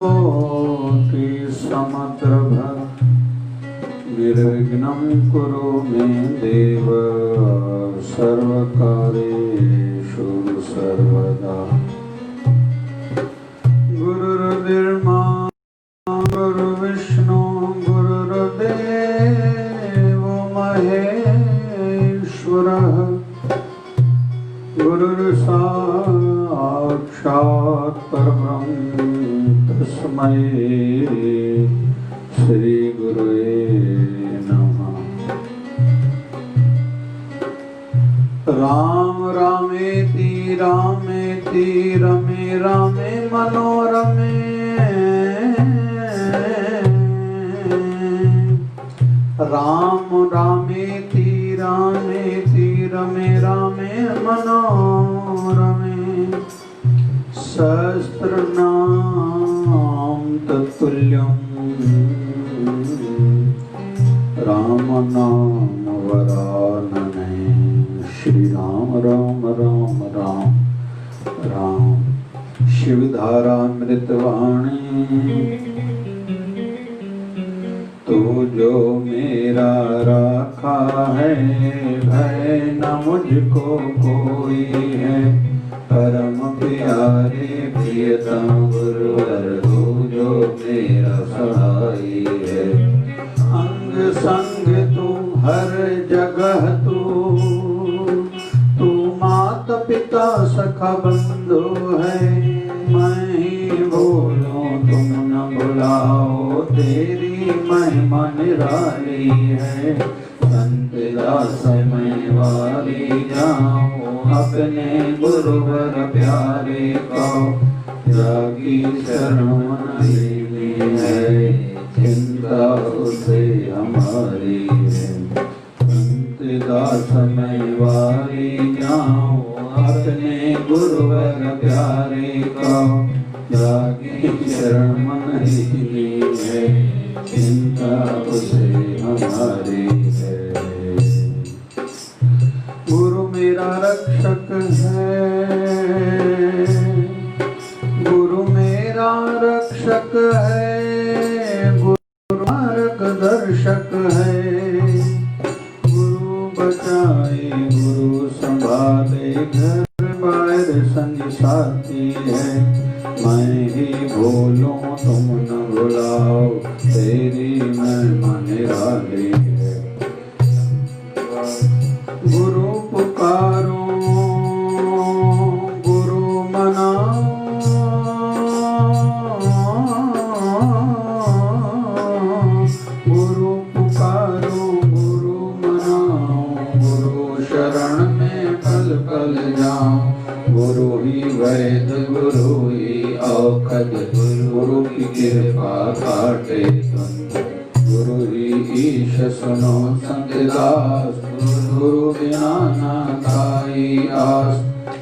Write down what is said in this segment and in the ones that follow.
कोटि समप्रभ निर्विघ्नं कुरु मे देव सर्वकार्येषु सर्वदा। गुरुर्ब्रह्मा गुरुर्विष्णु गुरुर्देवो महेश्वरः गुरुर्साक्षात् परब्रह्म तस्मै श्री गुरुवे नमः। राम रामेति रामेति रमे रामे मनोरमे राम रामेति रामेति रमे रामे मनोरमे सहस्रनाम तत्तुल्यं राम नाम वरानने। श्री राम राम राम राम राम। शिवधारामृतवाणी तो जो मेरा राखा है भय न मुझको कोई है। परम प्यारे प्रियतम गुरुवर तू जो मेरा सहाय है। अंग संग तू हर जगह तू माता पिता सखा बंधु है। मैं ही बोलूं तुम न बुलाओ तेरी महिमा निराली है। संत दास मैं वाली जाऊं अपने गुरुवर प्यारे को। जागी शरण लेनी है चिंता उसे हमारी है। संत दास मैं वाली जाऊं अपने गुरुवर प्यारे को। जागी शरण लेनी है चिंता उसे हमारी है। गुरु मेरा रक्षक है गुरु मेरा रक्षक है। गुरु मार्गदर्शक है। गुरु बचाए गुरु संभाले घर बाहर संग साथी है। मैं ही बोलूं तुम न बुलाओ तेरी महिमा निराली है। गुरु पुकारो गुरु मनाओ गुरु पुकारो गुरु मनाओ। गुरु शरण में पल पल जाओ। गुरु ही वैद गुरु ही औखद। गुरु की कृपा काटे द्वंद। गुरु ही ईश सुनो संत दास। गुरु बिना ना खाई आस।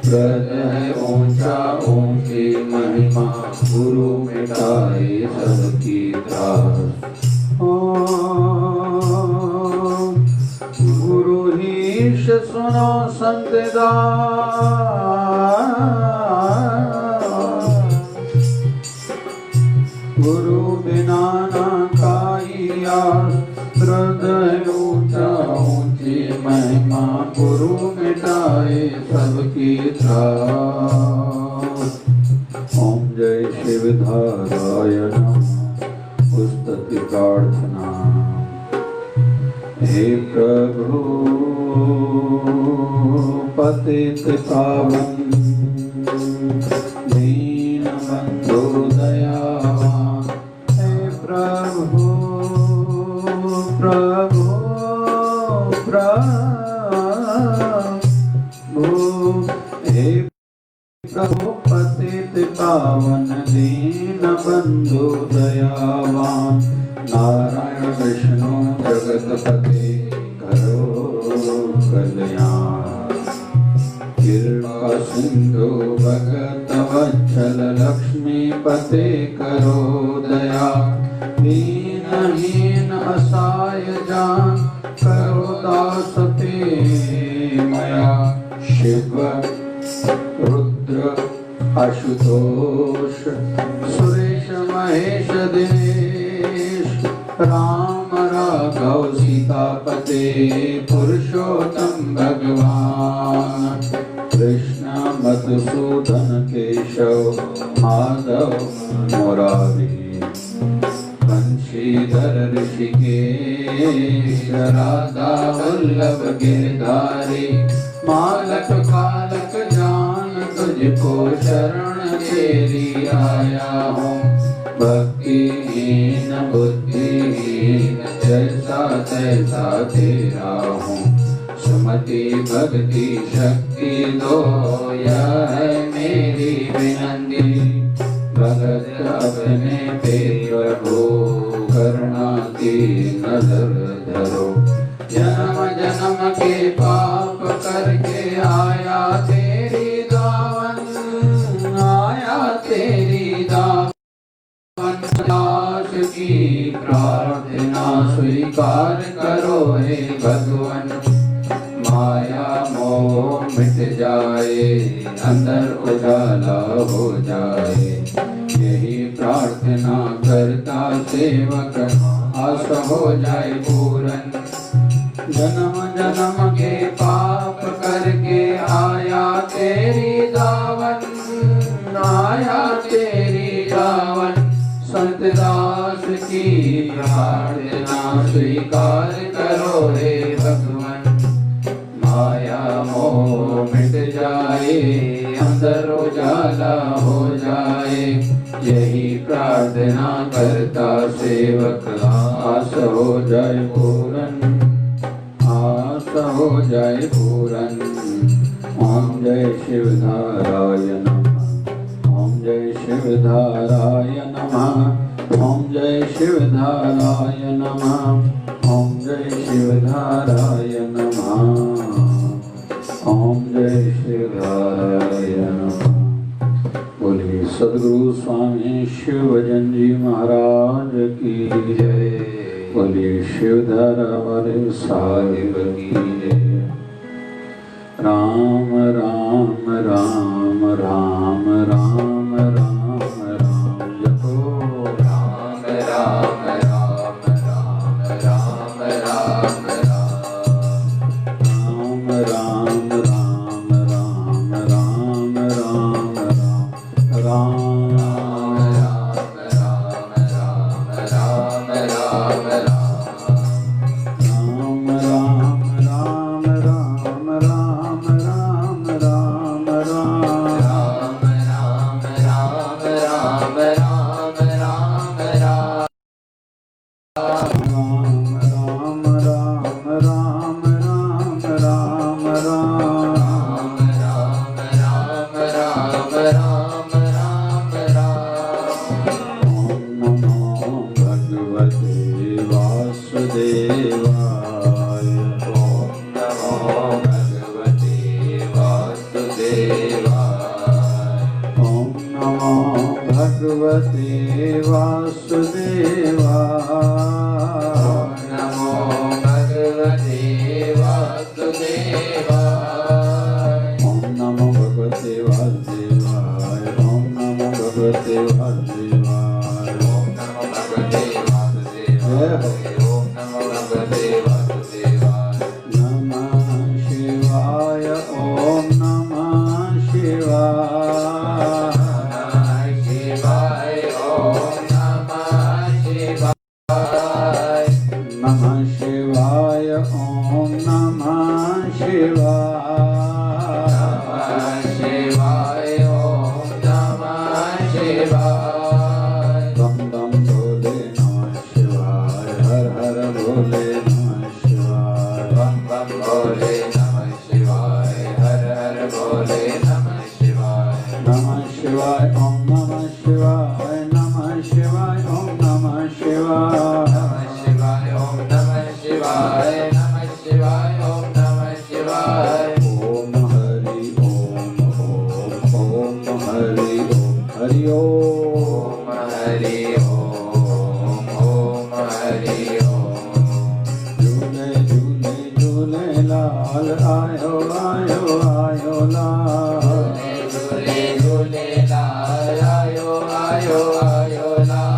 व्रत है ऊंचा ऊंची महिमा। गुरु मिटाए सबकी त्रास। गुरु ही ईश सुनो संत दास। गुरु बिना ना खाई आस। हृदय ऊंचा ऊंची महिमा। गुरु मिटाए सबकी त्रास। ओम जय शिवधाराय नमः। स्तुति प्रार्थना। हे प्रभु पतित पावन दीन बंधु दयावान। हे प्रभु प्रभु प्रभु हे प्रभु पतित पावन दीन बंधु दयावान। नारायण विष्णु जगतपते करो कल्याण। कृपा सिंधु भगत वत्सल लक्ष्मीपते करो दया। दीनहीन असहाय जान करो दास पे मया। शिव रुद्र आशुतोष सुरेश महेश दिनेश राम राघव सीतापते पुरुषोत्तम भगवान कृष्ण मधुसूदन केशव माधव मुरारी बंशीधर ऋषिकेश राधा वल्लभ गिरधारी मालक कालक जान तुझको शरण तेरी आया हूँ भक्तिहीन बुद्धिहीन जैसा तैसा तेरा हूँ सुमति भक्ति शक्ति दो यह है मेरी विनती भगत अपने पे प्रभु करुणा की नजर धरो जन्म जन्म के पाप करके आया तेरी दावन आया तेरी दावन दास की प्रार्थना स्वीकार करो हे भगवान माया मोह मिट जाए अंदर उजाला हो जाए यही प्रार्थना करता सेवक आस हो जाए पूरन जन्म जन्म के पाप करके आया तेरी दावन आया तेरी दावन संत दास की प्रार्थना स्वीकार करो हे भगवान माया मोह मिट जाए अंदर उजाला हो जाए यही प्रार्थना करता सेवक आस हो जाए पूरन आस हो जाए पूरन ओम जय शिवधाराय नमः ओम जय शिवधाराय नमः ओम जय शिवधाराय नमः ओम जय शिवधाराय नमः ओम जय शिवाय नमः बोलिए सद्गुरु स्वामी शिवजन जी महाराज की जय बोलिए शिवधारा वाले साहिब की जय राम राम राम राम राम राम राम जपो राम राम राम राम राम राम राम राम राम राम राम राम राम भगवते वासुदेवाय नमो भगवते वासुदेवाय ओम नमो भगवते वासुदेवाय ओम नमो भगवते वासुदेवाय ओम नमो भगवते वासुदेवाय ओम नमो भगवते वासुदेवाय नमः शिवाय ओम नमः शिवाय नमः शिवाय ओम नमः शिवाय शिवाय ओम नमः शिवाय बम बम भोले नमः शिवाय हर हर भोले नमः शिवाय बम बम भोले नमः शिवाय हर हर भोले नमः शिवाय ओम नमः शिवाय नमः शिवाय ओम नमः शिवाय ओम नमः शिवाय नमः शिवाय ओम नमः शिवाय ओम हरि ओम हरि ओम हरि ओम हरि ओम हरि ओम झूले झूले झूले लाल आयो आयो आयो लाल झूले झूले लाल आयो आयो आयो लाल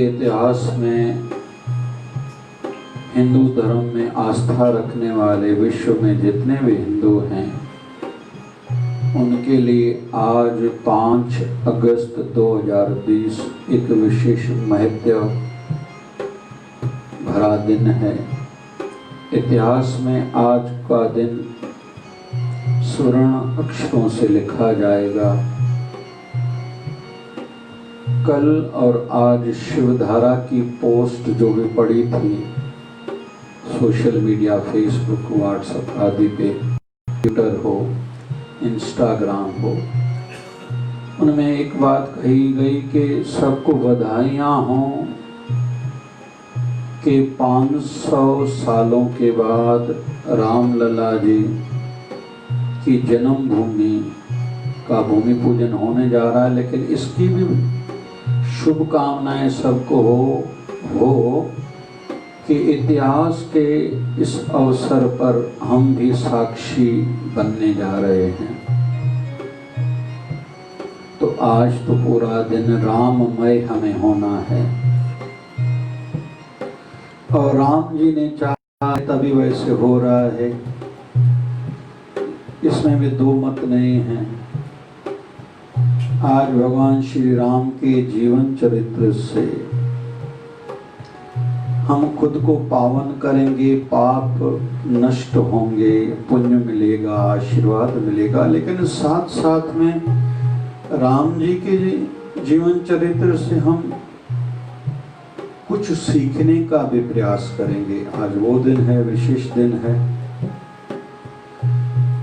के इतिहास में हिंदू धर्म में आस्था रखने वाले विश्व में जितने भी हिंदू हैं, उनके लिए आज 5 अगस्त 2020 एक विशेष महत्व भरा दिन है। इतिहास में आज का दिन स्वर्ण अक्षरों से लिखा जाएगा। कल और आज शिवधारा की पोस्ट जो भी पड़ी थी सोशल मीडिया, फेसबुक, व्हाट्सएप आदि पे, ट्विटर हो, इंस्टाग्राम हो, उनमें एक बात कही गई कि सबको बधाइयाँ हों कि 500 सालों के बाद रामलला जी की जन्मभूमि का भूमि पूजन होने जा रहा है। लेकिन इसकी भी शुभकामनाएं सबको हो कि इतिहास के इस अवसर पर हम भी साक्षी बनने जा रहे हैं। तो आज तो पूरा दिन राममय हमें होना है, और राम जी ने चाहा तभी वैसे हो रहा है, इसमें भी दो मत नहीं हैं। आज भगवान श्री राम के जीवन चरित्र से हम खुद को पावन करेंगे, पाप नष्ट होंगे, पुण्य मिलेगा, आशीर्वाद मिलेगा। लेकिन साथ साथ में राम जी के जीवन चरित्र से हम कुछ सीखने का भी प्रयास करेंगे। आज वो दिन है, विशेष दिन है,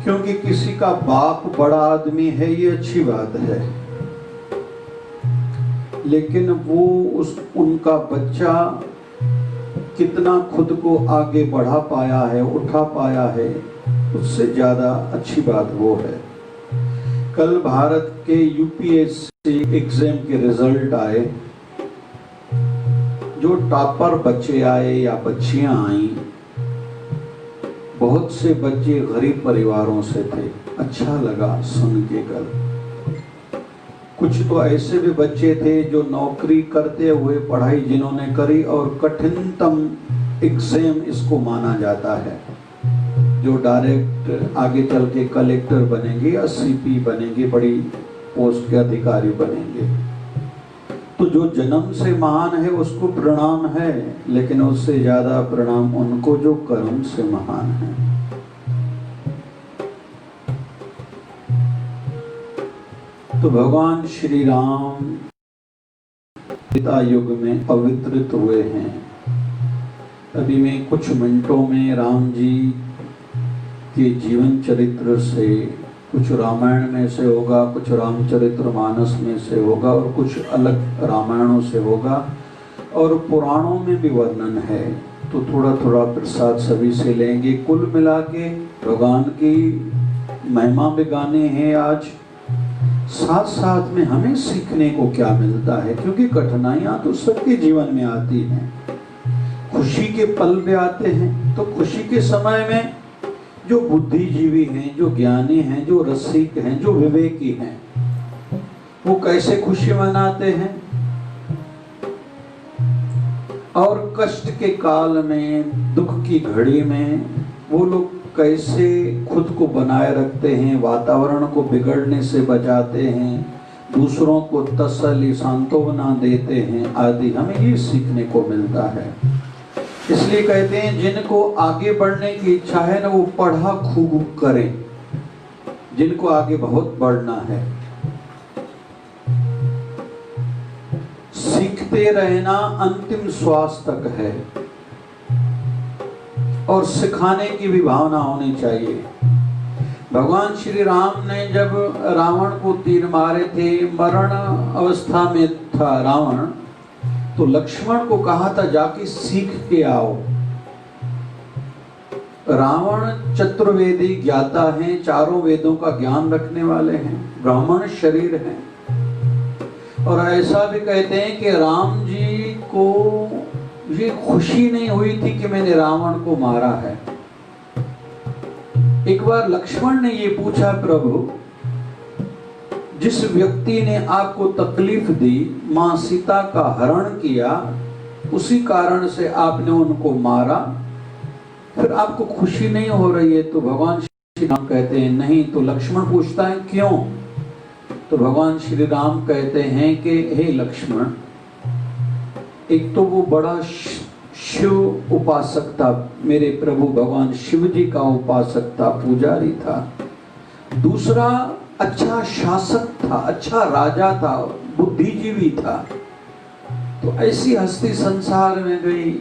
क्योंकि किसी का बाप बड़ा आदमी है ये अच्छी बात है, लेकिन वो उनका बच्चा कितना खुद को आगे बढ़ा पाया है, उठा पाया है, उससे ज्यादा अच्छी बात वो है। कल भारत के यूपीएससी एग्जाम के रिजल्ट आए। जो टॉपर बच्चे आए या बच्चियां आई, बहुत से बच्चे गरीब परिवारों से थे। अच्छा लगा सुन के कल। कुछ तो ऐसे भी बच्चे थे जो नौकरी करते हुए पढ़ाई जिन्होंने करी, और कठिनतम एग्जाम इसको माना जाता है, जो डायरेक्ट आगे चल के कलेक्टर बनेंगे या सीपी बनेंगे, बड़ी पोस्ट के अधिकारी बनेंगे। तो जो जन्म से महान है उसको प्रणाम है, लेकिन उससे ज्यादा प्रणाम उनको जो कर्म से महान है। तो भगवान श्री राम त्रेता युग में अवतरित हुए हैं। अभी मैं कुछ मिनटों में राम जी के जीवन चरित्र से, कुछ रामायण में से होगा, कुछ रामचरितमानस में से होगा, और कुछ अलग रामायणों से होगा, और पुराणों में भी वर्णन है। तो थोड़ा थोड़ा प्रसाद सभी से लेंगे। कुल मिला के भगवान की महिमा भी गाने हैं आज। साथ साथ में हमें सीखने को क्या मिलता है, क्योंकि कठिनाइयां तो सबके जीवन में आती हैं। खुशी के पल भी आते हैं, तो खुशी के समय में जो बुद्धिजीवी हैं, जो ज्ञानी हैं, जो रसिक हैं, जो विवेकी हैं, वो कैसे खुशी मनाते हैं, और कष्ट के काल में, दुख की घड़ी में वो लोग कैसे खुद को बनाए रखते हैं, वातावरण को बिगड़ने से बचाते हैं, दूसरों को तसल्ली, सांत्वना देते हैं आदि। हमें ये सीखने को मिलता है। इसलिए कहते हैं जिनको आगे बढ़ने की इच्छा है ना, वो पढ़ा खूब करें, जिनको आगे बहुत बढ़ना है। सीखते रहना अंतिम श्वास तक है, और सिखाने की भी भावना होनी चाहिए। भगवान श्री राम ने जब रावण को तीर मारे थे, मरण अवस्था में था रावण, तो लक्ष्मण को कहा था जाके सीख के आओ। रावण चतुर्वेदी ज्ञाता हैं, चारों वेदों का ज्ञान रखने वाले हैं, ब्राह्मण शरीर हैं, और ऐसा भी कहते हैं कि राम जी को ये खुशी नहीं हुई थी कि मैंने रावण को मारा है। एक बार लक्ष्मण ने ये पूछा, प्रभु जिस व्यक्ति ने आपको तकलीफ दी, मां सीता का हरण किया, उसी कारण से आपने उनको मारा, फिर आपको खुशी नहीं हो रही है। तो भगवान श्री राम कहते हैं नहीं। तो लक्ष्मण पूछता है क्यों? तो भगवान श्री राम कहते हैं कि हे लक्ष्मण, एक तो वो बड़ा शिव उपासक था, मेरे प्रभु भगवान शिव जी का उपासक था, पुजारी था। दूसरा अच्छा शासक था, अच्छा राजा था, बुद्धिजीवी था। तो ऐसी हस्ती संसार में गई,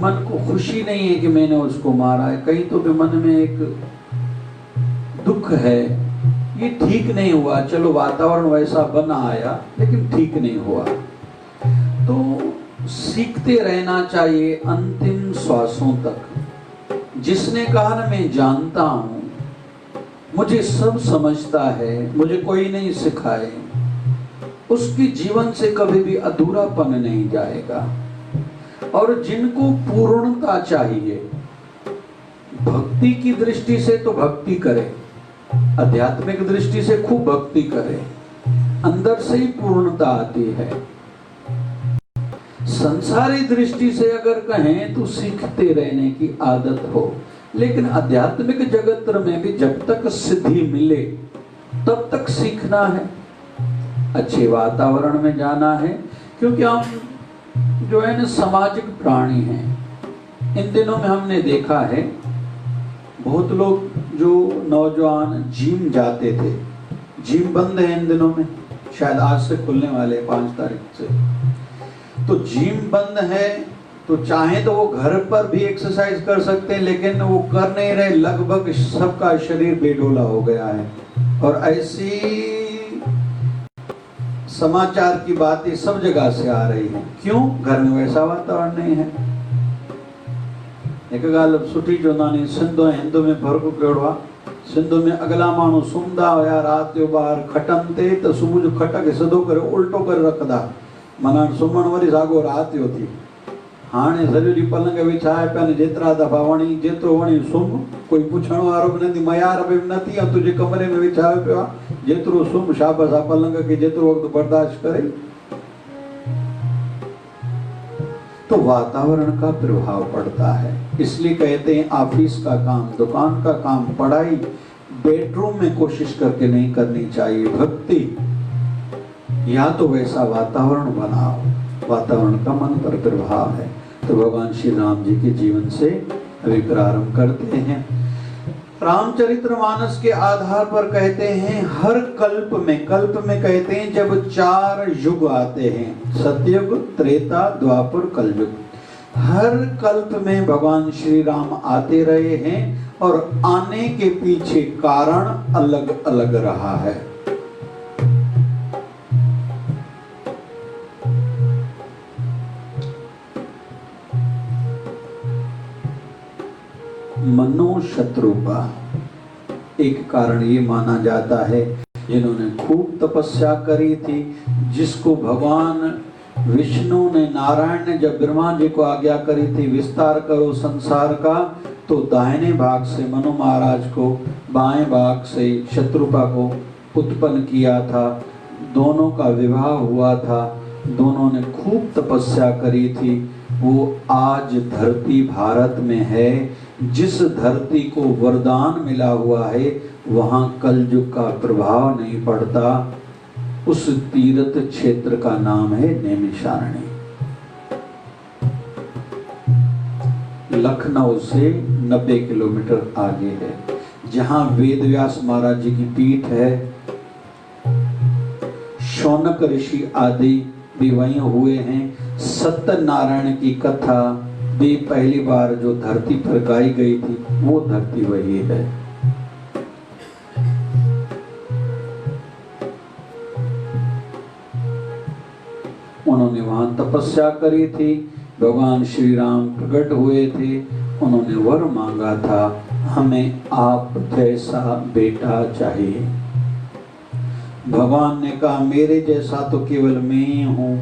मन को खुशी नहीं है कि मैंने उसको मारा है, कहीं तो भी मन में एक दुख है, ये ठीक नहीं हुआ। चलो वातावरण वैसा बना आया लेकिन ठीक नहीं हुआ। तो सीखते रहना चाहिए अंतिम श्वासों तक। जिसने कहा ना मैं जानता हूं, मुझे सब समझता है, मुझे कोई नहीं सिखाए, उसके जीवन से कभी भी अधूरापन नहीं जाएगा। और जिनको पूर्णता चाहिए, भक्ति की दृष्टि से तो भक्ति करे, आध्यात्मिक दृष्टि से खूब भक्ति करे, अंदर से ही पूर्णता आती है। संसारी दृष्टि से अगर कहें तो सीखते रहने की आदत हो, लेकिन आध्यात्मिक जगत में भी जब तक सिद्धि मिले तब तक सीखना है, अच्छे वातावरण में जाना है। क्योंकि हम जो है ना सामाजिक प्राणी हैं। इन दिनों में हमने देखा है बहुत लोग जो नौजवान जिम जाते थे, जिम बंद है इन दिनों में, शायद आज से खुलने वाले 5 तारीख से। तो जिम बंद है, तो चाहे तो वो घर पर भी एक्सरसाइज कर सकते हैं, लेकिन वो कर नहीं रहे। लगभग सबका शरीर बेडोला हो गया है। और ऐसी समाचार की बातें सब जगह से आ रही हैं। क्यों? घर में वैसा वातावरण नहीं है। एक गाल सुठी चवंदा आहिनि, सिंधु ऐं हिंद में फ़र्क़ु कहिड़ो आहे? सिंधु में अगला माण्हू सुम्हंदा हुया राति जो ॿाहिरि खटनि ते, त सुबुह जो खट खे सिधो करे उल्टो करे रखंदा, माना सुम्हण वरी साॻो राति जो थी। हाणे सॼो ॾींहुं पलंग विछाए पिया, जेतिरा दफ़ा वणी जेतिरो वणी सुम्ह, कोई पुछण वारो बि न थी, मयार बि न थी, ऐं तुंहिंजे कमरे में विछायो पियो आहे, जेतिरो सुम्ह, शाबस आहे, पलंग खे जेतिरो वक़्तु बर्दाश्त करे। तो वातावरण का प्रभाव पड़ता है। इसलिए कहते हैं ऑफिस का काम, दुकान का काम, पढ़ाई बेडरूम में कोशिश करके नहीं करनी चाहिए। भक्ति या तो वैसा वातावरण बनाओ, वातावरण का मन पर प्रभाव है। तो भगवान श्री राम जी के जीवन से अभी प्रारंभ करते हैं। रामचरितमानस के आधार पर कहते हैं हर कल्प में कहते हैं जब 4 युग आते हैं, सतयुग, त्रेता, द्वापर, कलयुग, हर कल्प में भगवान श्री राम आते रहे हैं और आने के पीछे कारण अलग अलग रहा है। मनो शत्रुपा एक कारण ये माना जाता है, जिन्होंने खूब तपस्या करी थी, जिसको भगवान विष्णु ने, नारायण ने जब ब्रह्मा जी को आज्ञा करी थी विस्तार करो संसार का, तो दाहिने भाग से मनु महाराज को, बाएं भाग से शत्रुपा को उत्पन्न किया था। दोनों का विवाह हुआ था, दोनों ने खूब तपस्या करी थी। वो आज धरती भारत में है। जिस धरती को वरदान मिला हुआ है वहां कलयुग का प्रभाव नहीं पड़ता। उस तीर्थ क्षेत्र का नाम है नैमिषारण्य। लखनऊ से 90 किलोमीटर आगे है, जहां वेदव्यास महाराज जी की पीठ है। शौनक ऋषि आदि भी वहीं हुए हैं। सत्यनारायण की कथा भी पहली बार जो धरती पर गाई गई थी वो धरती वही है। उन्होंने वहां तपस्या करी थी, भगवान श्री राम प्रकट हुए थे, उन्होंने वर मांगा था हमें आप जैसा बेटा चाहिए। भगवान ने कहा मेरे जैसा तो केवल मैं ही हूं।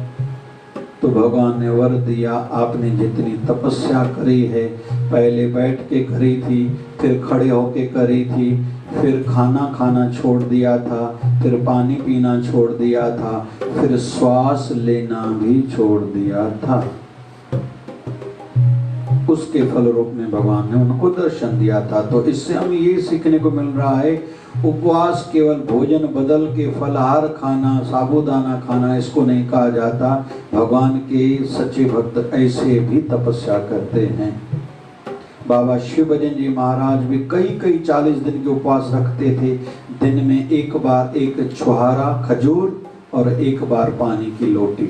तो भगवान ने वर दिया, आपने जितनी तपस्या करी है, पहले बैठ के करी थी, फिर खड़े होके करी थी, फिर खाना खाना छोड़ दिया था, फिर पानी पीना छोड़ दिया था, फिर श्वास लेना भी छोड़ दिया था। उसके फल रूप में भगवान ने उनको दर्शन दिया था। तो इससे हम ये सीखने को मिल रहा है, उपवास केवल भोजन बदल के फलाहार खाना, साबूदाना खाना, इसको नहीं कहा जाता। भगवान के सच्चे भक्त ऐसे भी तपस्या करते हैं। बाबा शिव भजन जी महाराज भी कई 40 दिन के उपवास रखते थे। दिन में एक बार एक छुहारा खजूर और एक बार पानी की लोटी,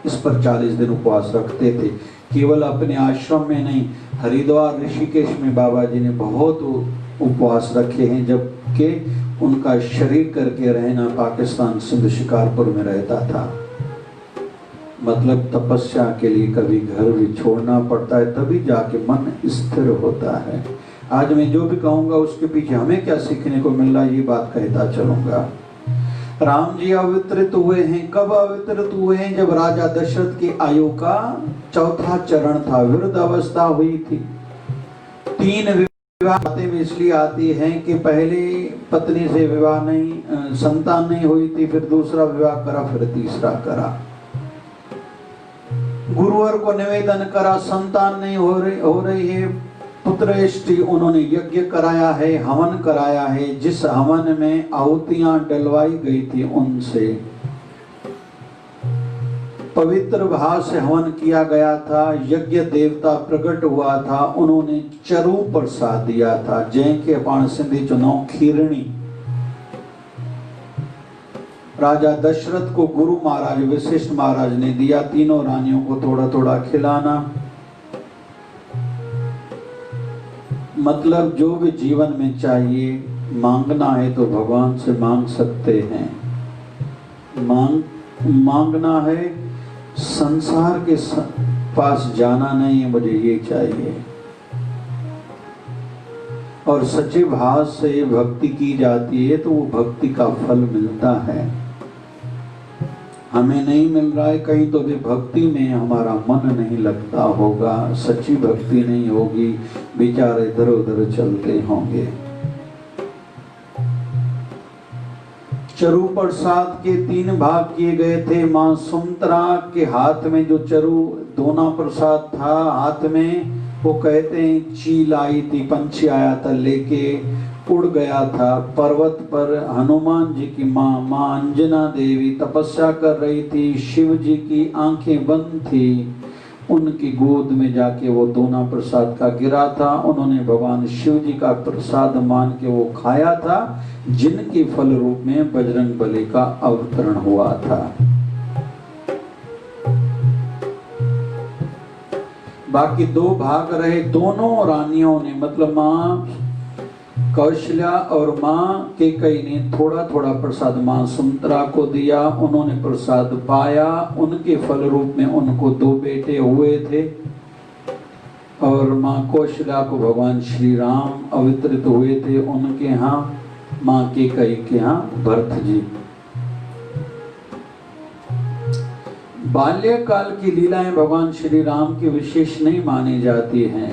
इस पर 40 दिन उपवास रखते थे। केवल अपने आश्रम में नहीं, हरिद्वार ऋषिकेश में बाबा जी ने बहुत उपवास रखे हैं, जबकि उनका शरीर करके रहना पाकिस्तान सिंध शिकारपुर में रहता था। मतलब तपस्या के लिए कभी घर भी छोड़ना पड़ता है, तभी जाके मन स्थिर होता है। आज मैं जो भी कहूँगा उसके पीछे हमें क्या सीखने को मिल रहा है, ये बात कहता चलूंगा। राम जी अवितरित हुए हैं। कब अवितरित हुए हैं? जब राजा दशरथ की आयु का चौथा चरण था, वृद्ध अवस्था हुई थी। 3 विवाह बातें में इसलिए आती हैं कि पहले पत्नी से विवाह नहीं, संतान नहीं हुई थी, फिर दूसरा विवाह करा, फिर तीसरा करा। गुरुवर को निवेदन करा, संतान नहीं हो रही है, पुत्रेष्टि, उन्होंने यज्ञ कराया है, हवन कराया है। जिस हवन में आहुतियां डलवाई गई थी उनसे पवित्र भाव से हवन किया गया था। यज्ञ देवता प्रकट हुआ था, उन्होंने चरु प्रसाद दिया था, जय के पाण सिंधी चुनाव खीरणी। राजा दशरथ को गुरु महाराज वशिष्ठ महाराज ने दिया, तीनों रानियों को थोड़ा थोड़ा खिलाना। मतलब जो भी जीवन में चाहिए, मांगना है तो भगवान से मांग सकते हैं। मांगना है, संसार के पास जाना नहीं है, मुझे ये चाहिए। और सच्चे भाव से भक्ति की जाती है तो वो भक्ति का फल मिलता है। हमें नहीं मिल रहा है कहीं, तो भी भक्ति में हमारा मन नहीं लगता होगा, सच्ची भक्ति नहीं होगी, विचार इधर उधर चलते होंगे। चरु प्रसाद के 3 भाग किए गए थे। मां सुमित्रा के हाथ में जो चरु दोना प्रसाद था हाथ में, वो कहते हैं चील आई थी, पंछी आया था लेके उड़ गया था। पर्वत पर हनुमान जी की माँ अंजना देवी तपस्या कर रही थी, शिव जी की आंखें बंद थी, उनकी गोद में जाके वो दोना प्रसाद का गिरा था। उन्होंने भगवान शिव जी का प्रसाद मान के वो खाया था, जिनके फल रूप में बजरंग बली का अवतरण हुआ था। बाकी 2 भाग रहे। दोनों रानियों ने, मतलब माँ कौशल्या और माँ कैकेयी ने थोड़ा थोड़ा प्रसाद माँ सुमित्रा को दिया। उन्होंने प्रसाद पाया, उनके फल रूप में उनको 2 बेटे हुए थे। और माँ कौशल्या को भगवान श्री राम अवतरित हुए थे, उनके यहाँ माँ कैकेयी के यहाँ भरत जी। बाल्यकाल की लीलाएं भगवान श्री राम की विशेष नहीं मानी जाती हैं।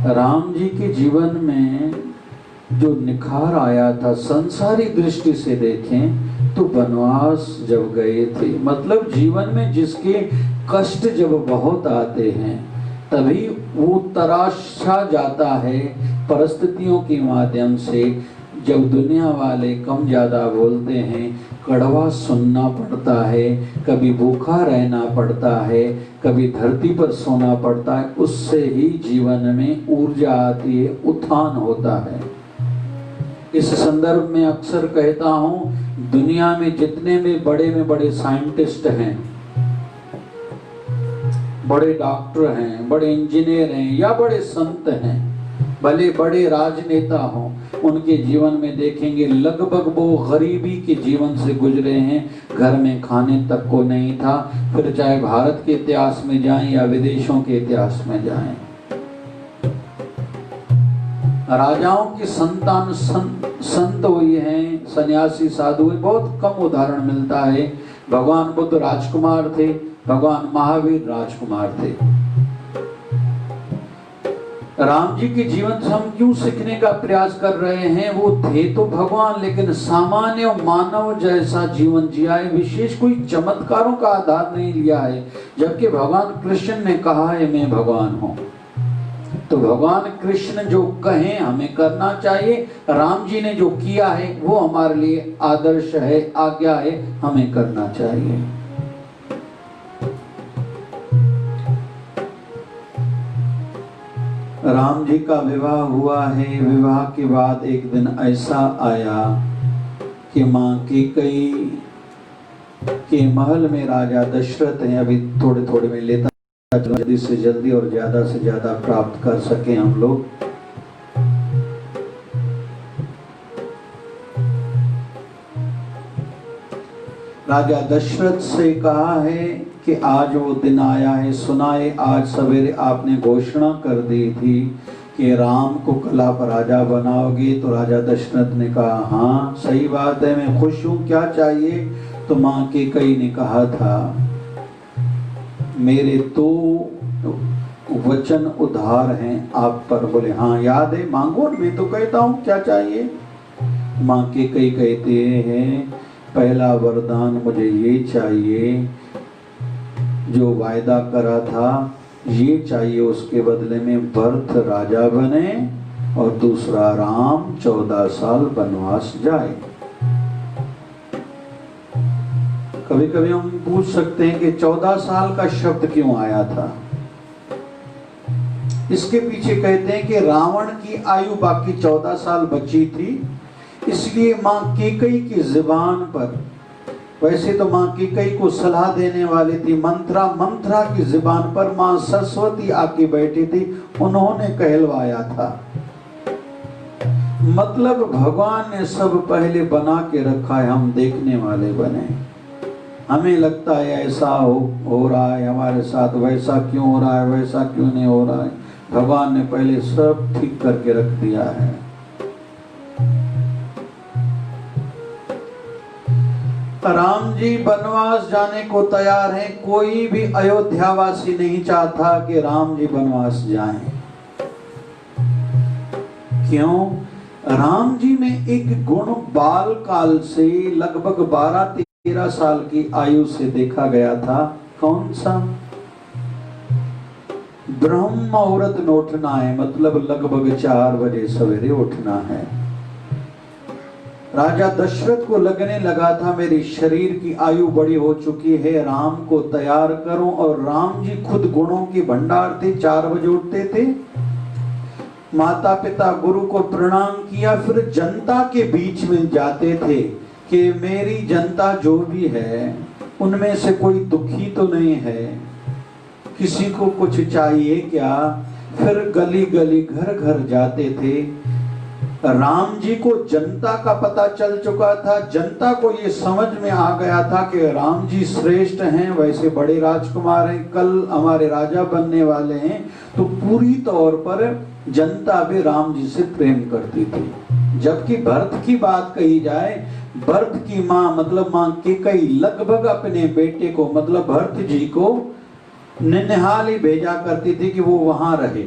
राम जी के जीवन में जो निखार आया था, संसारी दृष्टि से देखें तो वनवास जब गए थे, मतलब जीवन में जिसके कष्ट जब बहुत आते हैं तभी वो तराशा जाता है परिस्थितियों के माध्यम से। जब दुनिया वाले कम ज्यादा बोलते हैं, कड़वा सुनना पड़ता है, कभी भूखा रहना पड़ता है, कभी धरती पर सोना पड़ता है, उससे ही जीवन में ऊर्जा आती है, उत्थान होता है। इस संदर्भ में अक्सर कहता हूँ, दुनिया में जितने भी बड़े में बड़े साइंटिस्ट हैं, बड़े डॉक्टर हैं, बड़े इंजीनियर हैं या बड़े संत हैं, भले बड़े राजनेता हों, उनके जीवन में देखेंगे लगभग वो गरीबी के जीवन से गुजरे हैं। घर में खाने तक को नहीं था। फिर चाहे भारत के इतिहास में जाएं या विदेशों के इतिहास में जाएं, राजाओं की संतान संत हुई हैं, सन्यासी साधु हुए, बहुत कम उदाहरण मिलता है। भगवान बुद्ध राजकुमार थे, भगवान महावीर राजकुमार थे। राम जी के जीवन से हम क्यों सीखने का प्रयास कर रहे हैं? वो थे तो भगवान, लेकिन सामान्य मानव जैसा जीवन जिया है, विशेष कोई चमत्कारों का आधार नहीं लिया है। जबकि भगवान कृष्ण ने कहा है मैं भगवान हूँ, तो भगवान कृष्ण जो कहें हमें करना चाहिए। राम जी ने जो किया है वो हमारे लिए आदर्श है, आज्ञा है, हमें करना चाहिए। राम जी का विवाह हुआ है। विवाह के बाद एक दिन ऐसा आया कि मां कैकेयी के महल में राजा दशरथ हैं। अभी थोड़े थोड़े में लेता जल्दी से जल्दी और ज्यादा से ज्यादा प्राप्त कर सके हम लोग। राजा दशरथ से कहा है कि आज वो दिन आया है, सुनाए आज सवेरे आपने घोषणा कर दी थी कि राम को कल आप राजा बनाओगे। तो राजा दशरथ ने कहा हाँ सही बात है, मैं खुश हूँ, क्या चाहिए? तो मां कैकेयी ने कहा था मेरे तो वचन उधार हैं आप पर। बोले हाँ याद है, मांगो, मैं तो कहता हूँ क्या चाहिए। मां कैकेयी कहते हैं पहला वरदान मुझे ये चाहिए, जो वायदा करा था ये चाहिए, उसके बदले में भरत राजा बने और दूसरा राम 14 साल वनवास जाए। कभी कभी हम पूछ सकते हैं कि 14 साल का शब्द क्यों आया था? इसके पीछे कहते हैं कि रावण की आयु बाकी 14 साल बची थी, इसलिए मां कैकेयी की जुबान पर, वैसे तो मां कैकेयी को सलाह देने वाली थी मंत्रा की जुबान पर मां सरस्वती आके बैठी थी, उन्होंने कहलवाया था। मतलब भगवान ने सब पहले बना के रखा है, हम देखने वाले बने। हमें लगता है ऐसा हो रहा है हमारे साथ, वैसा क्यों हो रहा है, वैसा क्यों नहीं हो रहा है। भगवान ने पहले सब ठीक करके रख दिया है। राम जी वनवास जाने को तैयार हैं। कोई भी अयोध्यावासी नहीं चाहता कि राम जी वनवास जाएं। क्यों? राम जी में एक गुण बाल काल से लगभग 12-13 साल की आयु से देखा गया था। कौन सा? ब्रह्म मुहूर्त में उठना है, मतलब लगभग 4 बजे सवेरे उठना है। राजा दशरथ को लगने लगा था मेरी शरीर की आयु बड़ी हो चुकी है, राम को तैयार करूं। और राम जी खुद गुणों के भंडार थे, 4 बजे उठते थे, माता पिता गुरु को प्रणाम किया, फिर जनता के बीच में जाते थे कि मेरी जनता जो भी है उनमें से कोई दुखी तो नहीं है, किसी को कुछ चाहिए क्या? फिर गली गली घर घर जाते थे। राम जी को जनता का पता चल चुका था, जनता को ये समझ में आ गया था कि राम जी श्रेष्ठ हैं, वैसे बड़े राजकुमार हैं, कल हमारे राजा बनने वाले हैं। तो पूरी तौर पर जनता भी राम जी से प्रेम करती थी। जबकि भरत की बात कही जाए, भरत की माँ मतलब माँ कैकेयी लगभग अपने बेटे को मतलब भरत जी को ननिहाल ही भेजा करती थी कि वो वहां रहे।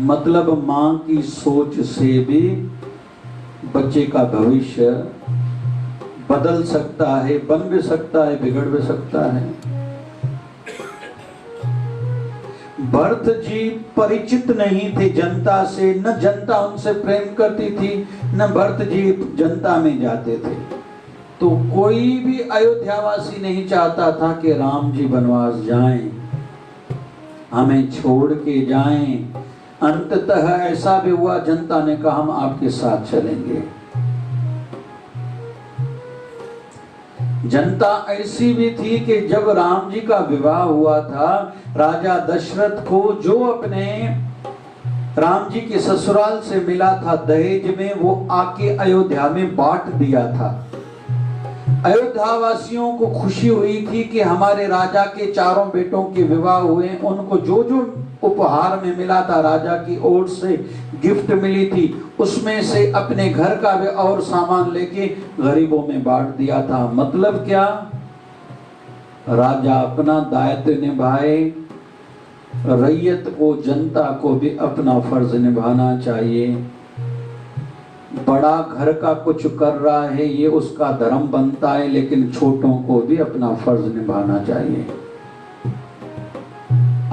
मतलब मां की सोच से भी बच्चे का भविष्य बदल सकता है, बन भी सकता है, बिगड़ भी सकता है। भरत जी परिचित नहीं थे जनता से, न जनता उनसे प्रेम करती थी, न भरत जी जनता में जाते थे। तो कोई भी अयोध्यावासी नहीं चाहता था कि राम जी वनवास जाएं, हमें छोड़ के जाएं। अंततः ऐसा भी हुआ, जनता ने कहा हम आपके साथ चलेंगे। जनता ऐसी भी थी कि जब राम जी का विवाह हुआ था, राजा दशरथ को जो अपने राम जी के ससुराल से मिला था दहेज में, वो आके अयोध्या में बांट दिया था। अयोध्या वासियों को खुशी हुई थी कि हमारे राजा के 4 बेटों के विवाह हुए। उनको जो जो उपहार में मिला था, राजा की ओर से गिफ्ट मिली थी, उसमें से अपने घर का भी और सामान लेके गरीबों में बांट दिया था। मतलब क्या? राजा अपना दायित्व निभाए, रैयत को, जनता को भी अपना फर्ज निभाना चाहिए। बड़ा घर का कुछ कर रहा है ये उसका धर्म बनता है, लेकिन छोटों को भी अपना फर्ज निभाना चाहिए।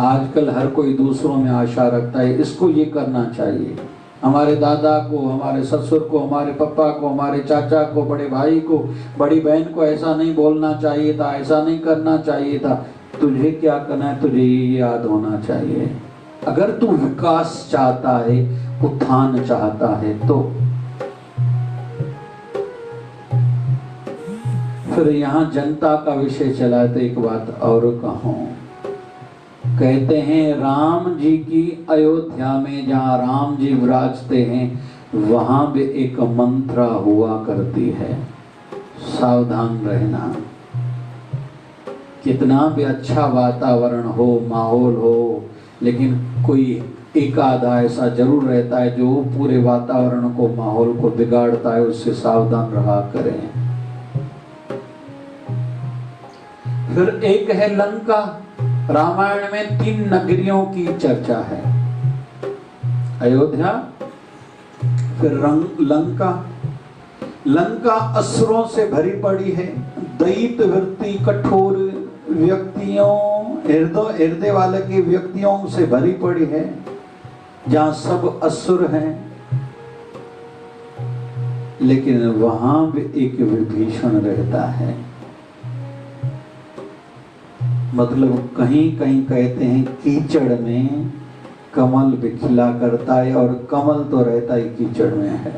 आजकल हर कोई दूसरों में आशा रखता है, इसको ये करना चाहिए, हमारे दादा को, हमारे ससुर को, हमारे पापा को, हमारे चाचा को, बड़े भाई को, बड़ी बहन को ऐसा नहीं बोलना चाहिए था, ऐसा नहीं करना चाहिए था। तुझे क्या करना है, तुझे ये याद होना चाहिए। अगर तू विकास चाहता है, उत्थान चाहता है, तो फिर यहाँ जनता का विषय चला है, तो एक बात और कहूं। कहते हैं राम जी की अयोध्या में जहाँ राम जी विराजते हैं वहां भी एक मंत्रा हुआ करती है, सावधान रहना। कितना भी अच्छा वातावरण हो, माहौल हो, लेकिन कोई एक आधा ऐसा जरूर रहता है जो पूरे वातावरण को, माहौल को बिगाड़ता है। उससे सावधान रहा करें। फिर एक है लंका। रामायण में 3 नगरियों की चर्चा है, अयोध्या, फिर लंका। लंका असुरों से भरी पड़ी है, दैत वृत्ति, कठोर व्यक्तियों, हृदय वाले के व्यक्तियों से भरी पड़ी है, जहां सब असुर हैं। लेकिन वहां भी एक विभीषण रहता है। मतलब कहीं कहीं कहते हैं कीचड़ में कमल भी खिला करता है, और कमल तो रहता ही कीचड़ में है,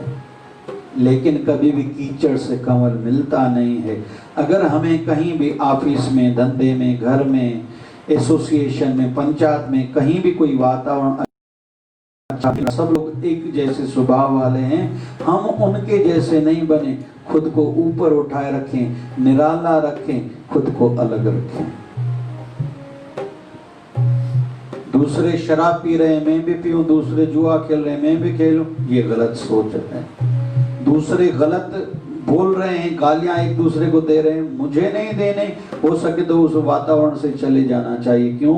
लेकिन कभी भी कीचड़ से कमल मिलता नहीं है। अगर हमें कहीं भी ऑफिस में, धंधे में, घर में, एसोसिएशन में, पंचायत में, कहीं भी कोई वातावरण अच्छा, सब लोग एक जैसे स्वभाव वाले हैं, हम उनके जैसे नहीं बने, खुद को ऊपर उठाए रखें, निराला रखें, खुद को अलग रखें। दूसरे शराब पी रहे हैं, मैं भी पीऊं, दूसरे जुआ खेल रहे हैं, मैं भी खेलूं, ये गलत सोच है। दूसरे गलत बोल रहे हैं, गालियां एक दूसरे को दे रहे हैं, मुझे नहीं देने, हो सके तो उस वातावरण से चले जाना चाहिए। क्यों?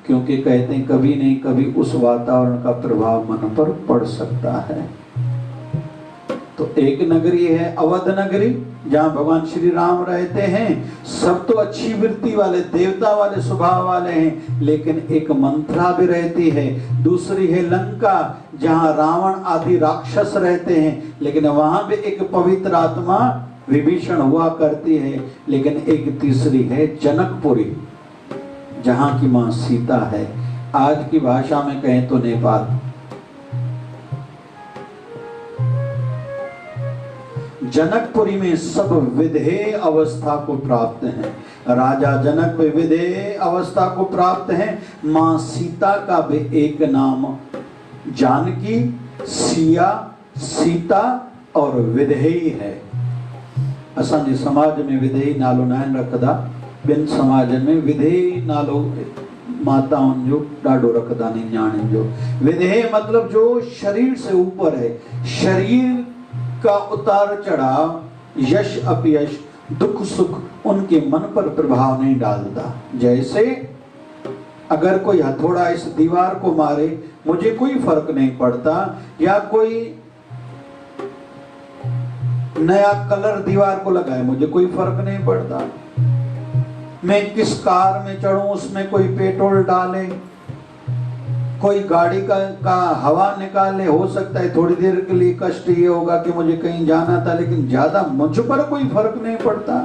क्योंकि कहते हैं कभी नहीं कभी उस वातावरण का प्रभाव मन पर पड़ सकता है। तो एक नगरी है अवध नगरी, जहां भगवान श्री राम रहते हैं। सब तो अच्छी वृत्ति वाले, देवता वाले स्वभाव वाले हैं, लेकिन एक मंत्रा भी रहती है। दूसरी है लंका, जहां रावण आदि राक्षस रहते हैं, लेकिन वहां भी एक पवित्र आत्मा विभीषण हुआ करती है। लेकिन एक तीसरी है जनकपुरी, जहां की मां सीता है। आज की भाषा में कहें तो नेपाल। जनकपुरी में सब विधेय अवस्था को प्राप्त हैं। राजा जनक विधेय अवस्था को प्राप्त हैं। मां सीता का भी एक नाम जानकी, सिया, सीता और विधेयी है। असांजे समाज में विधेयी नालो नाइन रखदा, बिन समाज में विधेयी नालो माताउन जो डाडो रखदा नहीं, न्याणी जो। विधेय मतलब जो शरीर से ऊपर है, शरीर का उतार चढ़ाव, यश अपयश, दुख सुख उनके मन पर प्रभाव नहीं डालता। जैसे अगर कोई हथौड़ा इस दीवार को मारे, मुझे कोई फर्क नहीं पड़ता, या कोई नया कलर दीवार को लगाए, मुझे कोई फर्क नहीं पड़ता। मैं किस कार में चढ़ूं, उसमें कोई पेट्रोल डाले, कोई गाड़ी का हवा निकाले, हो सकता है थोड़ी देर के लिए कष्ट ये होगा कि मुझे कहीं जाना था, लेकिन ज्यादा मुझ पर कोई फर्क नहीं पड़ता।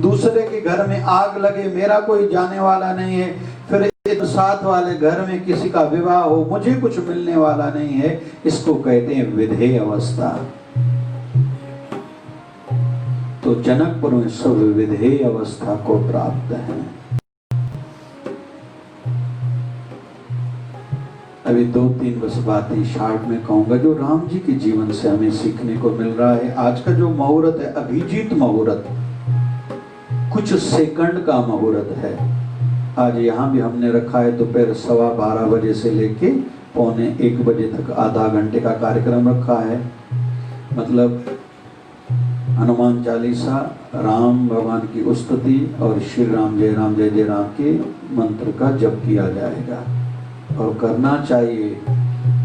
दूसरे के घर में आग लगे, मेरा कोई जाने वाला नहीं है। फिर साथ वाले घर में किसी का विवाह हो, मुझे कुछ मिलने वाला नहीं है। इसको कहते हैं विधेय अवस्था। तो जनकपुर में सब विधेय अवस्था को प्राप्त है। अभी 2-3 बस बातें शार्ट में कहूंगा जो राम जी के जीवन से हमें सीखने को मिल रहा है। आज का जो मुहूर्त है, अभिजीत मुहूर्त, कुछ सेकंड का मुहूर्त है। आज यहाँ भी हमने रखा है दोपहर 12:15 बजे से लेके 1:45 बजे तक आधा घंटे का कार्यक्रम रखा है। मतलब हनुमान चालीसा, राम भगवान की स्तुति और श्री राम जय जय राम के मंत्र का जप किया जाएगा। और करना चाहिए।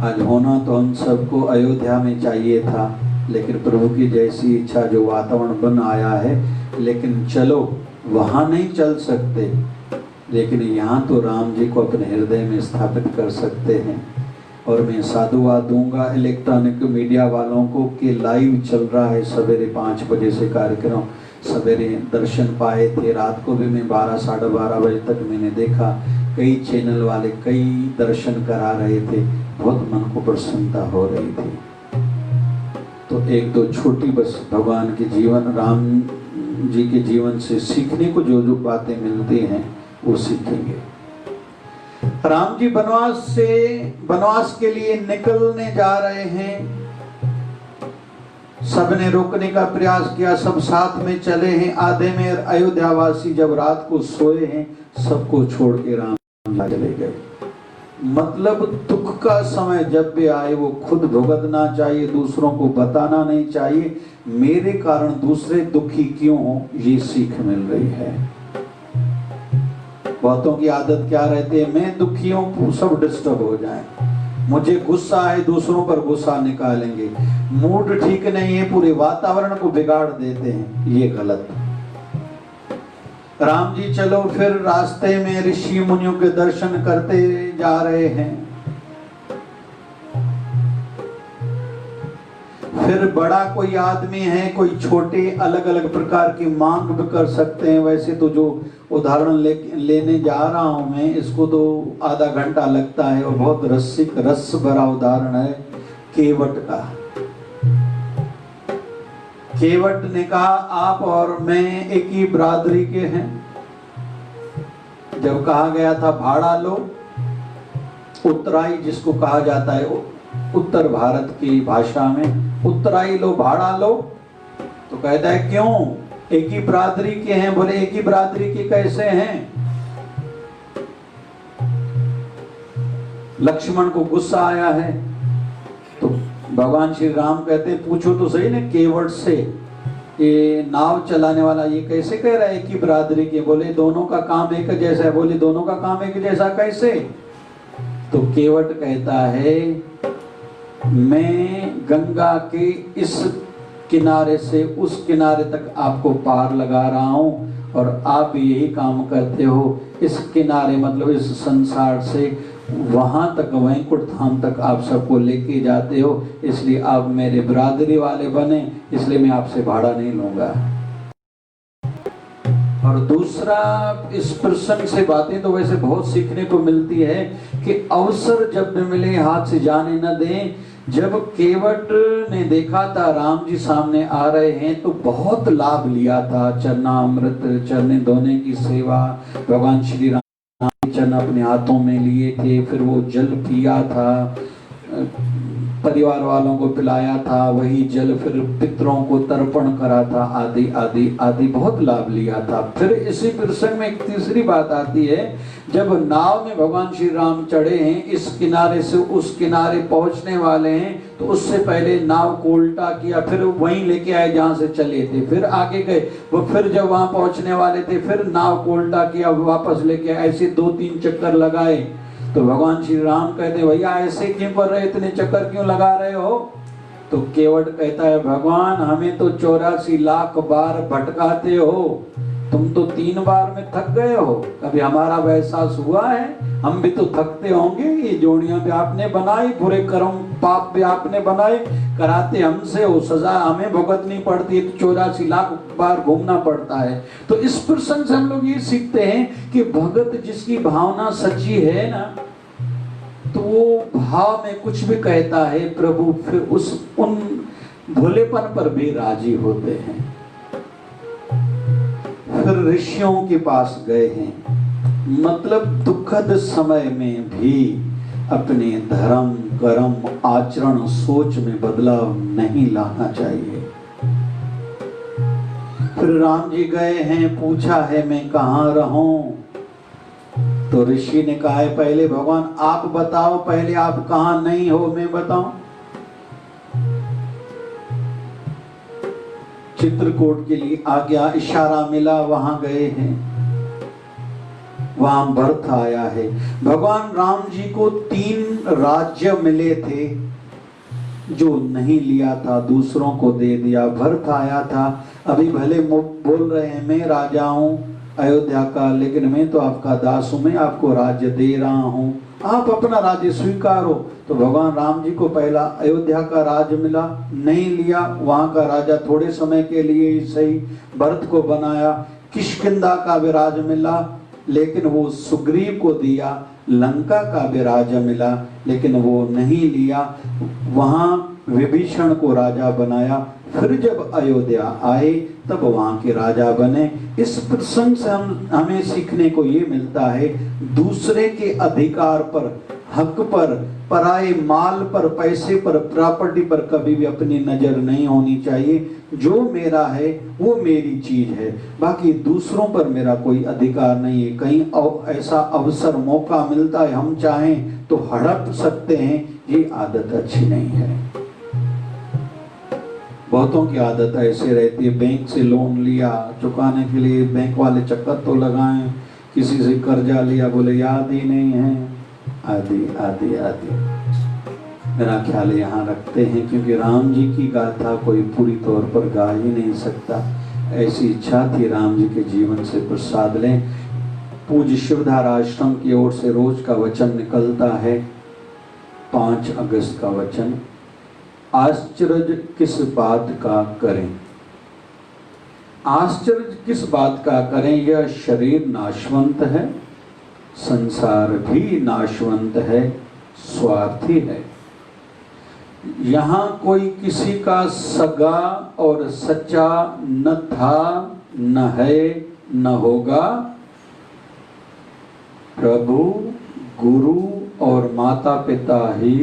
आज होना तो हम सबको अयोध्या में चाहिए था, लेकिन प्रभु की जैसी इच्छा जो वातावरण बन आया है, लेकिन चलो वहाँ नहीं चल सकते, लेकिन यहाँ तो राम जी को अपने हृदय में स्थापित कर सकते हैं। और मैं साधुवाद दूंगा इलेक्ट्रॉनिक मीडिया वालों को कि लाइव चल रहा है सवेरे 5 बजे से कार्यक्रम। सवेरे दर्शन पाए थे, रात को भी मैं 12 साढ़े 12 बजे तक मैंने देखा, कई चैनल वाले कई दर्शन करा रहे थे, बहुत मन को प्रसन्नता हो रही थी। तो एक दो छोटी बस भगवान के जीवन, राम जी के जीवन से सीखने को जो जो बातें मिलती हैं वो सीखेंगे। राम जी वनवास के लिए निकलने जा रहे हैं। सबने रोकने का प्रयास किया, सब साथ में चले हैं। आधे में अयोध्यावासी जब रात को सोए हैं, सबको छोड़ के राम चले गए। मतलब दुख का समय जब भी आए वो खुद भुगतना चाहिए, दूसरों को बताना नहीं चाहिए। मेरे कारण दूसरे दुखी क्यों हो, ये सीख मिल रही है। बहुतों की आदत क्या रहती है, मैं दुखी हूं सब डिस्टर्ब हो जाए, मुझे गुस्सा है दूसरों पर गुस्सा निकालेंगे, मूड ठीक नहीं है पूरे वातावरण को बिगाड़ देते हैं, ये गलत। राम जी चलो फिर रास्ते में ऋषि मुनियों के दर्शन करते जा रहे हैं। फिर बड़ा कोई आदमी है, कोई छोटे, अलग अलग प्रकार की मांग भी कर सकते हैं। वैसे तो जो उदाहरण लेने जा रहा हूं मैं, इसको तो आधा घंटा लगता है और बहुत रस भरा उदाहरण है केवट का। केवट ने कहा आप और मैं एक ही बरादरी के हैं। जब कहा गया था भाड़ा लो, उत्तराई जिसको कहा जाता है उत्तर भारत की भाषा में, उत्तराई लो भाड़ा लो, तो कहता है क्यों, एक ही बरादरी के हैं। बोले एक ही बरादरी के कैसे हैं? लक्ष्मण को गुस्सा आया है तो भगवान श्री राम कहते हैं पूछो तो सही ना केवट से, ये नाव चलाने वाला ये कैसे कह रहा है एक ही बरादरी के? बोले दोनों का काम एक जैसा है। बोले दोनों का काम एक जैसा कैसे? तो केवट कहता है मैं गंगा के इस किनारे से उस किनारे तक आपको पार लगा रहा हूं और आप भी यही काम करते हो। इस किनारे मतलब इस संसार से वहां तक, वैकुंठ धाम तक आप सबको लेके जाते हो, इसलिए आप मेरे बरादरी वाले बने, इसलिए मैं आपसे भाड़ा नहीं लूंगा। और दूसरा, इस प्रसंग से बातें तो वैसे बहुत सीखने को मिलती है कि अवसर जब भी मिले हाथ से जाने न दें। जब केवट ने देखा था राम जी सामने आ रहे हैं तो बहुत लाभ लिया था। चरणामृत, चरणे धोने की सेवा, भगवान श्री राम चरण अपने हाथों में लिए थे, फिर वो जल पिया था, परिवार वालों को पिलाया था, वही जल फिर पितरों को तर्पण करा था, आदि आदि आदि बहुत लाभ लिया था। फिर इसी प्रसंग में एक तीसरी बात आती है, जब नाव में भगवान श्री राम चढ़े हैं, इस किनारे से उस किनारे पहुंचने वाले हैं, तो उससे पहले नाव को उल्टा किया, फिर वहीं लेके आए जहां से चले थे, फिर आगे गए, वो फिर जब वहां पहुंचने वाले थे फिर नाव को उल्टा किया, वापस लेके आए, ऐसे 2-3 चक्कर लगाए। तो भगवान श्री राम कहते भैया ऐसे क्यों कर रहे, इतने चक्कर क्यों लगा रहे हो? तो केवट कहता है भगवान हमें तो 84 लाख बार भटकाते हो, तुम तो 3 बार में थक गए हो, कभी हमारा एहसास हुआ है? हम भी तो थकते होंगे। ये जोड़ियां भी आपने बनाई, बुरे कर्म पाप भी आपने बनाए, कराते हमसे हो, सजा हमें भुगतनी पड़ती है, तो 84 लाख बार घूमना पड़ता है। तो इस प्रसंग से हम लोग ये सीखते हैं कि भगत जिसकी भावना सच्ची है ना, तो वो भाव में कुछ भी कहता है प्रभु फिर उन भोलेपन पर भी राजी होते हैं। फिर ऋषियों के पास गए हैं, मतलब दुखद समय में भी अपने धर्म कर्म आचरण सोच में बदलाव नहीं लाना चाहिए। फिर राम जी गए हैं, पूछा है मैं कहाँ रहूं? तो ऋषि ने कहा है पहले भगवान आप बताओ, पहले आप कहाँ नहीं हो मैं बताऊं। चित्रकूट के लिए आज्ञा, इशारा मिला, वहां गए हैं। वहां भरत आया है। भगवान राम जी को 3 राज्य मिले थे, जो नहीं लिया था दूसरों को दे दिया। भरत आया था, अभी भले बोल रहे हैं मैं राजा हूँ अयोध्या का, लेकिन मैं तो आपका दास हूँ, मैं आपको राज्य दे रहा हूँ, आप अपना राज्य स्वीकारो। तो भगवान राम जी को पहला अयोध्या का राज्य मिला, नहीं लिया, वहां का राजा थोड़े समय के लिए ही सही भरत को बनाया। किष्किंधा का भी राज्य मिला, लेकिन वो सुग्रीव को दिया। लंका का भी राज्य मिला, लेकिन वो नहीं लिया, वहां विभीषण को राजा बनाया। फिर जब अयोध्या आए तब वहां के राजा बने। इस प्रसंग से हमें सीखने को ये मिलता है, दूसरे के अधिकार पर, हक पर, पराये माल पर, पैसे पर, प्रॉपर्टी पर कभी भी अपनी नजर नहीं होनी चाहिए। जो मेरा है वो मेरी चीज है, बाकी दूसरों पर मेरा कोई अधिकार नहीं है। कहीं ऐसा अवसर मौका मिलता है, हम चाहें तो हड़प सकते हैं, ये आदत अच्छी नहीं है। बहुतों की आदत ऐसे रहती है, बैंक से लोन लिया, चुकाने के लिए बैंक वाले चक्कर तो लगाएं, किसी से कर्जा लिया, बोले याद ही नहीं है, आदि आदि आदि। मेरा ख्याल यहाँ रखते हैं, क्योंकि राम जी की गाथा कोई पूरी तौर पर गा ही नहीं सकता। ऐसी इच्छा थी राम जी के जीवन से प्रसाद लें। पूज्य शिवधारा आश्रम की ओर से रोज का वचन निकलता है, 5 अगस्त का वचन। आश्चर्य किस बात का करें? आश्चर्य किस बात का करें? यह शरीर नाशवंत है, संसार भी नाशवंत है, स्वार्थी है। यहाँ कोई किसी का सगा और सच्चा न था, न है, न होगा। प्रभु, गुरु और माता पिता ही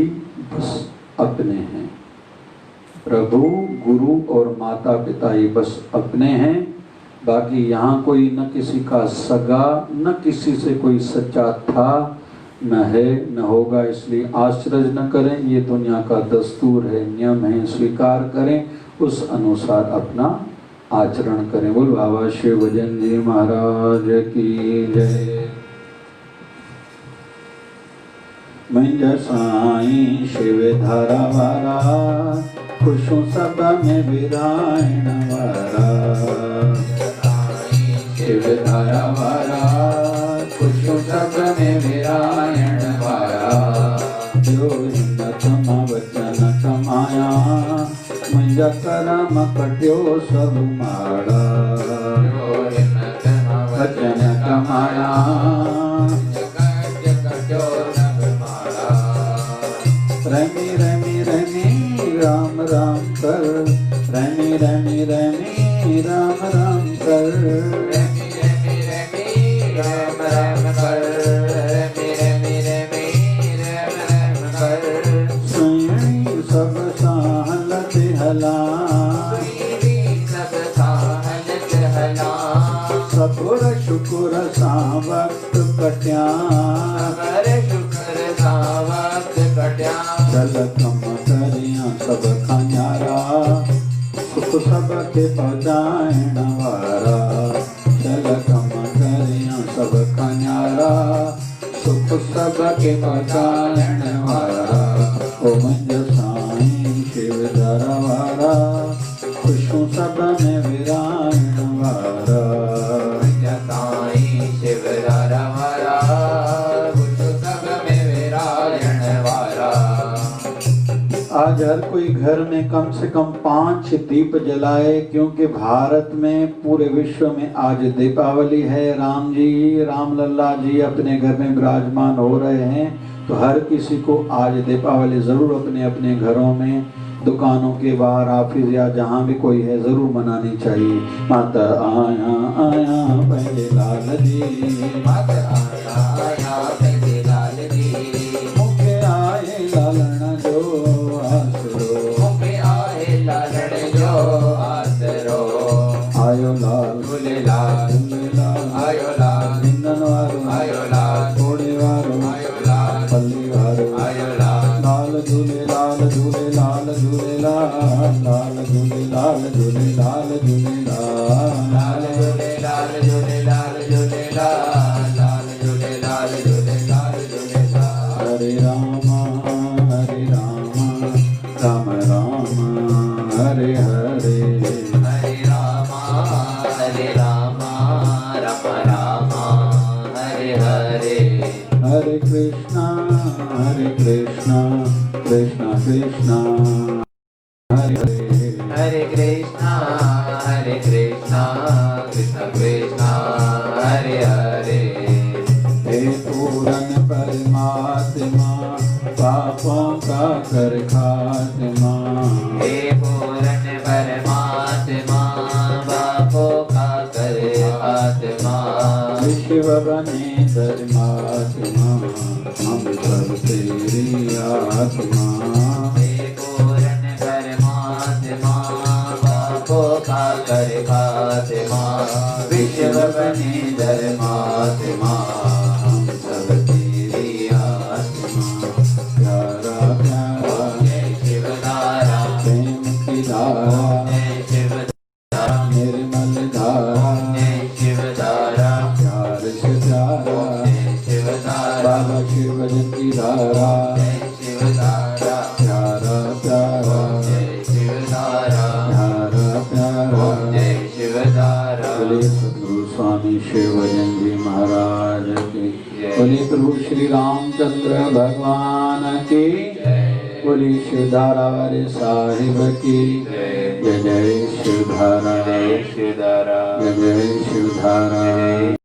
बस अपने हैं। प्रभु, गुरु और माता पिता ही बस अपने हैं, बाकी यहाँ कोई न किसी का सगा, न किसी से कोई सच्चा था, न है, न होगा। इसलिए आश्चर्य न करें, ये दुनिया का दस्तूर है, नियम है, स्वीकार करें, उस अनुसार अपना आचरण करें। बोल बाबा शिव भजन जी महाराज की जय। मंज साईं शिव धारा वारा, खुशों सब में विरायण वारा। शिव धारा वारा, खुशों सब में विरायण वारा। जो हिम्मत वचन कमाया, मंज करम कट्यो सब माड़ा। वचन कमाया, रमी रमी रमी राम राम कर, रमी रमी रमी राम राम कर, रमी रमी रमी राम राम कर, रमी रमी रमी राम राम कर। सुनी सब साहलत हला, सब साहलत हला। सपुर शुक्र सा वक्त कट्या, शुक्र सा वक्त कट्या। चल कम करिया सब खन्यारा, सुख सब के पहुँचाएण वारा। चल कम करिया सब खन्यारा, सुख सब के पहुँचाएण वारा। ओ मंज साईं शिव धारा वारा, खुशों सब में विरायण वारा। मंज साईं शिव धारा वारा, खुशों सब में विरायण वारा। आज हर कोई घर में कम से कम 5 दीप जलाए, क्योंकि भारत में, पूरे विश्व में आज दीपावली है। राम जी, राम लल्ला जी अपने घर में विराजमान हो रहे हैं, तो हर किसी को आज दीपावली जरूर अपने अपने घरों में, दुकानों के बाहर, ऑफिस या जहाँ भी कोई है, जरूर मनानी चाहिए। माता आया आया पहले लाल जी, माता आया आया पहले लाल जी। मुखे आए लालन जो आसरो, मुखे आए लालन जो आसरो। आयो लाल झूलेलाल, झूलेलाल आयो लाल। इंदन वारो आयो लाल, थोड़े वारो आयो लाल, पल्ली वारो आयो लाल। लाल झूलेलाल, झूलेलाल झूलेलाल, लाल झूलेलाल, झूलेलाल झूलेलाल, लाल झूलेलाल, झूलेलाल झूलेलाल, लाल झूलेलाल। हरे हरे हरे राम राम राम हरे हरे हरे कृष्णा कृष्णा कृष्णा हरे हरे हरे कृष्णा कृष्णा कृष्णा हरे हरे हे पूरन परमात्मा पापों का कर खात्मा हे पूरन परमात्मा पापों का करे आत्मा विश्व बने धर्मात्मा हम सब तेरी आत्मा हे पूरन परमात्मा पापों का करे खात्मा विश्व बने धर्मात्मा हम सब तेरी आत्मा प्यारा प्यारा जय शिवधारा प्रेम की धारा जय शिवधारा निर्मल धारा जय शिवधारा प्यार से प्यारा जय शिवधारा बाबा शिव भजन की धारा जय शिवधारा प्यारा प्यारा जय शिवधारा प्यारा प्यारा जय शिवधारा बोले सदगुरु स्वामी शिव भजन जी महाराज की बोले प्रभु श्री रामचंद्र भगवान की जय बोले शिवधारा वाले साहिब की जय जय जय शिवधारा जय शिवधारा जय जय शिवधारा